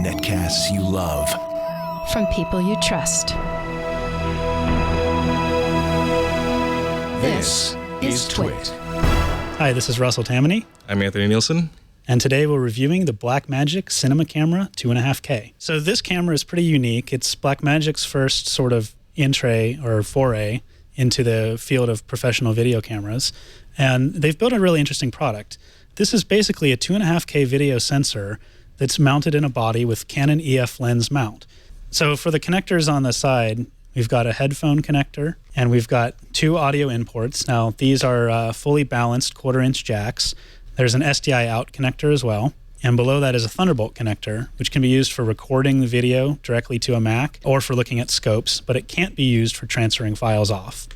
Netcasts you love. From people you trust. This is Twit. Hi, this is Russell Tammany. I'm Anthony Nielsen. And today we're reviewing the Blackmagic Cinema Camera 2.5K. So this camera is pretty unique. It's Blackmagic's first sort of foray into the field of professional video cameras. And they've built a really interesting product. This is basically a 2.5K video sensor that's mounted in a body with Canon EF lens mount. So for the connectors on the side, we've got a headphone connector and we've got two audio inputs. Now these are fully balanced 1/4-inch jacks. There's an SDI out connector as well. And below that is a Thunderbolt connector, which can be used for recording the video directly to a Mac or for looking at scopes, but it can't be used for transferring files off.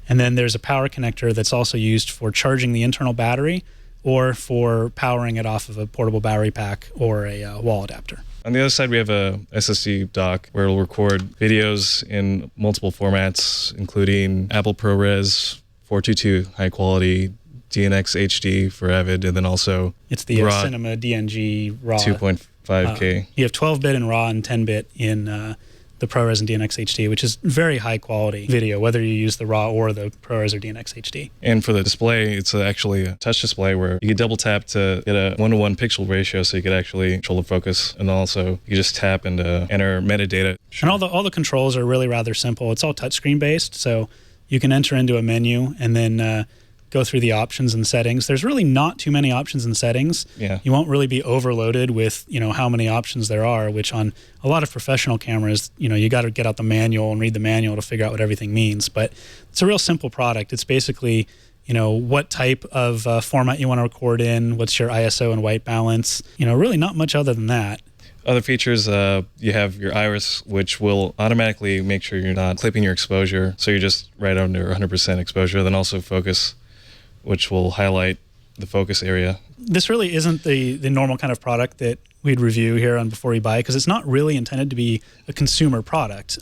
And then there's a power connector that's also used for charging the internal battery or for powering it off of a portable battery pack or a wall adapter. On the other side, we have a SSD dock where it'll record videos in multiple formats, including Apple ProRes, 422 high quality, DNX HD for Avid, and then also it's the RAW, Cinema DNG RAW 2.5K. You have 12-bit in RAW and 10-bit in the ProRes and DNX HD, which is very high quality video, whether you use the RAW or the ProRes or DNX HD. And for the display, it's actually a touch display where you can double tap to get a 1:1 pixel ratio, so you could actually control the focus, and also you just tap and enter metadata. And all the controls are really rather simple. It's all touchscreen based, so you can enter into a menu and then go through the options and settings. There's really not too many options and settings. Yeah. You won't really be overloaded with, how many options there are, which on a lot of professional cameras, you got to get out the manual and read the manual to figure out what everything means. But it's a real simple product. It's basically, what type of format you want to record in, what's your ISO and white balance, really not much other than that. Other features, you have your iris, which will automatically make sure you're not clipping your exposure, so you're just right under 100% exposure. Then also focus, which will highlight the focus area. This really isn't the normal kind of product that we'd review here on Before You Buy, because it's not really intended to be a consumer product.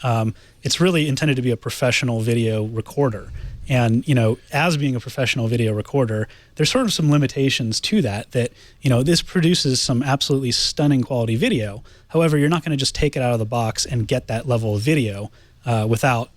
It's really intended to be a professional video recorder. And, as being a professional video recorder, there's sort of some limitations to that, this produces some absolutely stunning quality video. However, you're not going to just take it out of the box and get that level of video without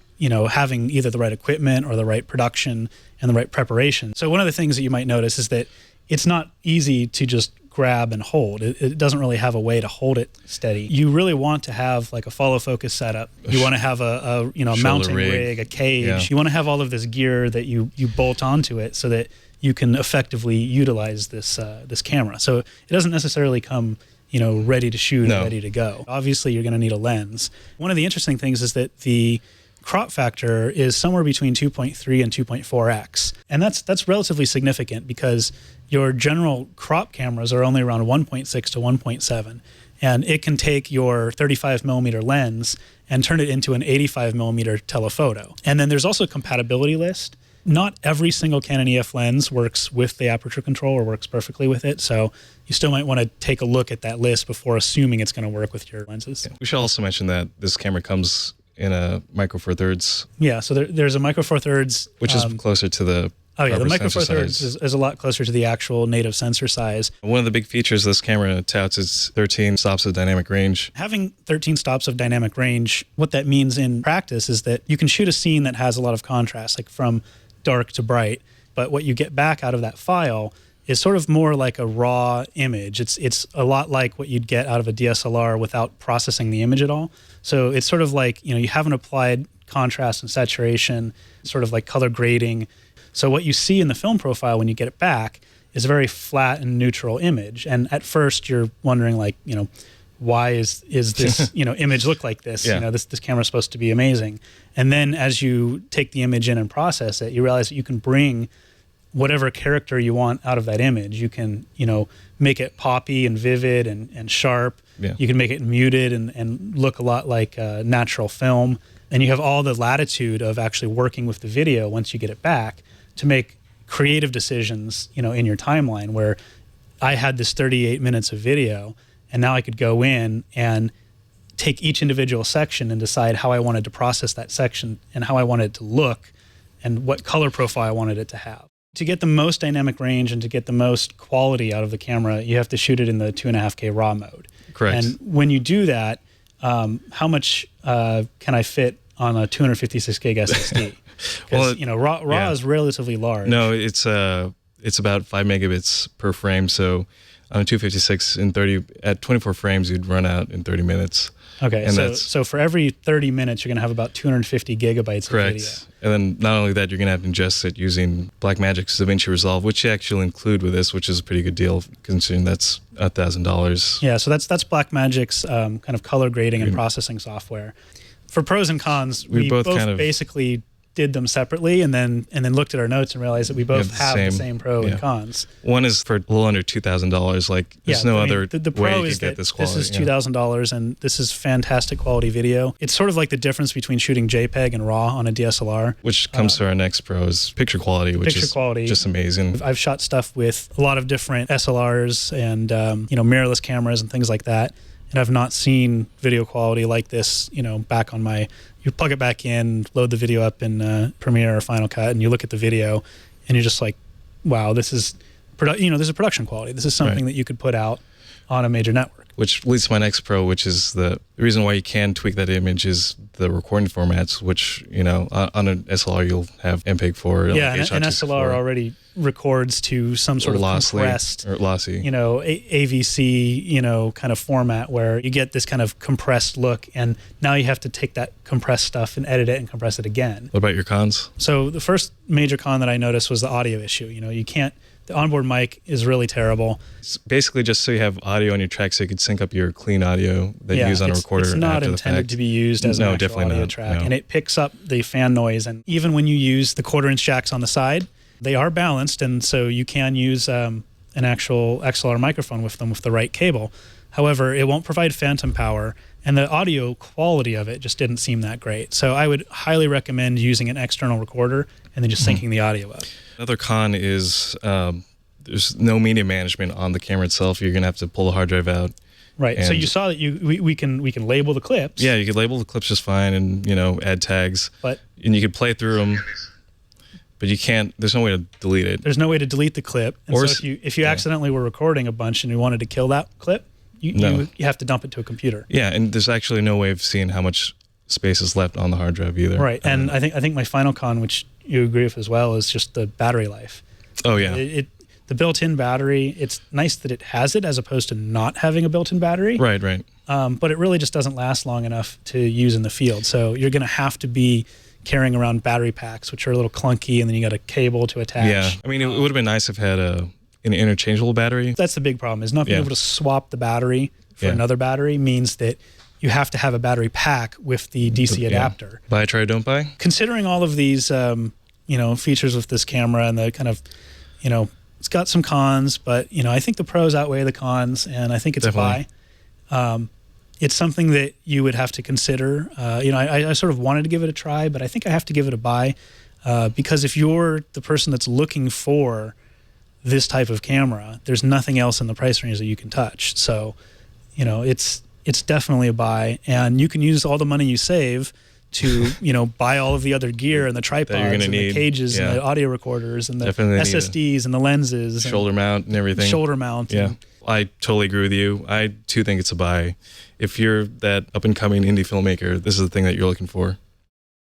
having either the right equipment or the right production and the right preparation. So one of the things that you might notice is that it's not easy to just grab and hold. It doesn't really have a way to hold it steady. You really want to have like a follow focus setup. You want to have a mounting rig, a cage. Yeah. You want to have all of this gear that you bolt onto it so that you can effectively utilize this camera. So it doesn't necessarily come ready to shoot and ready to go. Obviously, you're going to need a lens. One of the interesting things is that the crop factor is somewhere between 2.3 and 2.4x. And that's relatively significant because your general crop cameras are only around 1.6 to 1.7. And it can take your 35 millimeter lens and turn it into an 85 millimeter telephoto. And then there's also a compatibility list. Not every single Canon EF lens works with the aperture control or works perfectly with it. So you still might want to take a look at that list before assuming it's going to work with your lenses. Yeah. We should also mention that this camera comes in a Micro Four Thirds. Yeah, so there's a Micro Four Thirds. Which is closer to the the Micro Four Thirds is a lot closer to the actual native sensor size. One of the big features this camera touts is 13 stops of dynamic range. Having 13 stops of dynamic range, what that means in practice is that you can shoot a scene that has a lot of contrast, like from dark to bright, but what you get back out of that file is sort of more like a raw image. It's a lot like what you'd get out of a DSLR without processing the image at all. So it's sort of like, you haven't applied contrast and saturation, sort of like color grading. So what you see in the film profile when you get it back is a very flat and neutral image. And at first you're wondering like, why is this, image look like this? Yeah. This camera is supposed to be amazing. And then as you take the image in and process it, you realize that you can bring whatever character you want out of that image. You can, make it poppy and vivid and sharp. Yeah. You can make it muted and look a lot like natural film. And you have all the latitude of actually working with the video once you get it back to make creative decisions, in your timeline, where I had this 38 minutes of video and now I could go in and take each individual section and decide how I wanted to process that section and how I wanted it to look and what color profile I wanted it to have. To get the most dynamic range and to get the most quality out of the camera, you have to shoot it in the 2.5K RAW mode. Correct. And when you do that, how much can I fit on a 256 gig SSD? Because Well, RAW is relatively large. No, it's about 5 megabits per frame. So on a 256 at 24 frames, you'd run out in 30 minutes. Okay, And so for every 30 minutes, you're going to have about 250 gigabytes of video. correct. And then not only that, you're going to have to ingest it using Blackmagic's DaVinci Resolve, which you actually include with this, which is a pretty good deal considering that's $1,000. Yeah, so that's Blackmagic's kind of color grading and processing software. For pros and cons, we both basically did them separately, and then looked at our notes and realized that we both have the same pro and cons. One is for a little under $2,000. Like there's no other the way pro you is could get this quality. This is $2,000, and this is fantastic quality video. It's sort of like the difference between shooting JPEG and RAW on a DSLR. Which comes to our next pro is picture quality, which is just amazing. I've shot stuff with a lot of different SLRs and mirrorless cameras and things like that, and I've not seen video quality like this. Back on my. You plug it back in, load the video up in Premiere or Final Cut, and you look at the video, and you're just like, "Wow, this is, this is production quality. This is something that you could put out on a major network." Which leads to my next pro, which is the reason why you can tweak that image is the recording formats, which, on an SLR you'll have MPEG-4. Yeah, an SLR already records to some sort of compressed, or lossy, AVC, kind of format where you get this kind of compressed look, and now you have to take that compressed stuff and edit it and compress it again. What about your cons? So the first major con that I noticed was the audio issue. You can't. The onboard mic is really terrible. It's basically just so you have audio on your track so you could sync up your clean audio that you use on a recorder. It's not after the intended fact. to be used as an actual definitely audio not. track. No. And it picks up the fan noise. And even when you use the 1/4-inch jacks on the side, they are balanced. And so you can use an actual XLR microphone with them with the right cable. However, it won't provide phantom power. And the audio quality of it just didn't seem that great. So I would highly recommend using an external recorder and then just syncing the audio up. Another con is there's no media management on the camera itself. You're going to have to pull the hard drive out. Right. So you saw that we can label the clips. Yeah, you could label the clips just fine and, add tags. And you could play through them, but you can't, there's no way to delete it. There's no way to delete the clip. And so if you accidentally were recording a bunch and you wanted to kill that clip, you have to dump it to a computer. Yeah, and there's actually no way of seeing how much space is left on the hard drive either. Right. And I think my final con, which you agree with as well, is just the battery life. Oh, yeah. The built-in battery, it's nice that it has it as opposed to not having a built-in battery. Right. But it really just doesn't last long enough to use in the field. So you're going to have to be carrying around battery packs, which are a little clunky, and then you got a cable to attach. Yeah. I mean, it would have been nice if it had an interchangeable battery. That's the big problem, is not being able to swap the battery for another battery means that you have to have a battery pack with the DC adapter. Buy, try, don't buy? Considering all of these, features with this camera and the kind of, it's got some cons, but I think the pros outweigh the cons, and I think it's Definitely. a buy. It's something that you would have to consider. I sort of wanted to give it a try, but I think I have to give it a buy because if you're the person that's looking for this type of camera, there's nothing else in the price range that you can touch. So, it's definitely a buy, and you can use all the money you save to buy all of the other gear and the tripods and the cages and the audio recorders and the SSDs and the lenses, shoulder mount and everything. Shoulder mount. Yeah, I totally agree with you. I too think it's a buy. If you're that up and coming indie filmmaker, this is the thing that you're looking for.